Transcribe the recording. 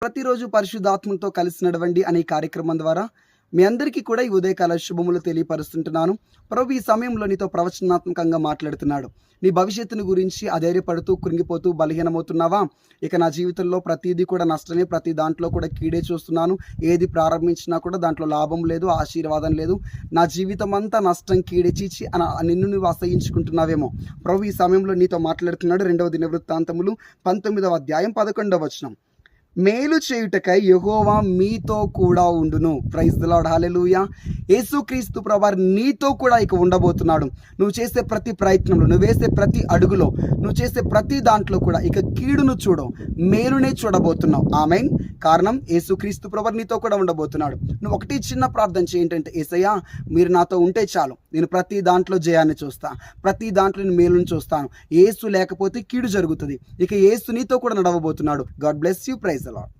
ప్రతిరోజు పరిశుద్ధాత్మతో కలిసి నడవండి అనే కార్యక్రమం ద్వారా మీ అందరికీ కూడా ఈ ఉదయకాల శుభములు తెలియపరుస్తుంటున్నాను. ప్రభు ఈ సమయంలో నీతో ప్రవచనాత్మకంగా మాట్లాడుతున్నాడు. నీ భవిష్యత్తుని గురించి అధైర్యపడుతూ కృంగిపోతూ బలహీనమవుతున్నావా? ఇక నా జీవితంలో ప్రతిదీ కూడా నష్టమే, ప్రతి దాంట్లో కూడా కీడే చూస్తున్నాను, ఏది ప్రారంభించినా కూడా దాంట్లో లాభం లేదు, ఆశీర్వాదం లేదు, నా జీవితం అంతా నష్టం, కీడే, చీచి అని నిన్ను నువ్వు అసహించుకుంటున్నావేమో. ప్రభు ఈ సమయంలో నీతో మాట్లాడుతున్నాడు. 2వ దినవృత్తాంతములు 19వ అధ్యాయం 11వ వచనం. మేలు చేయుటకై యెహోవా మీతో కూడా ఉండును. ప్రైజ్ ది లార్డ్, హల్లెలూయా. యేసుక్రీస్తు ప్రభువారు నీతో కూడా ఇక ఉండబోతున్నాడు. నువ్వు చేసే ప్రతి ప్రయత్నంలో, నువ్వు వేసే ప్రతి అడుగులో, నువ్వు చేసే ప్రతి దాంట్లో కూడా ఇక కీడును చూడవు, మేలునే చూడబోతున్నావు. ఆమేన్. కారణం యేసుక్రీస్తు ప్రభువారు నీతో కూడా ఉండబోతున్నాడు. నువ్వు ఒకటి చిన్న ప్రార్థన చేయి, ఏంటంటే యేసయ్యా మీరు నాతో ఉంటే చాలు, నేను ప్రతి దాంట్లో జయాన్ని చూస్తా, ప్రతి దాంట్లో నేను మేలును చూస్తాను. యేసు లేకపోతే కీడు జరుగుతుంది. ఇక యేసు నీతో కూడా నడవబోతున్నాడు. God bless you. Praise the lord.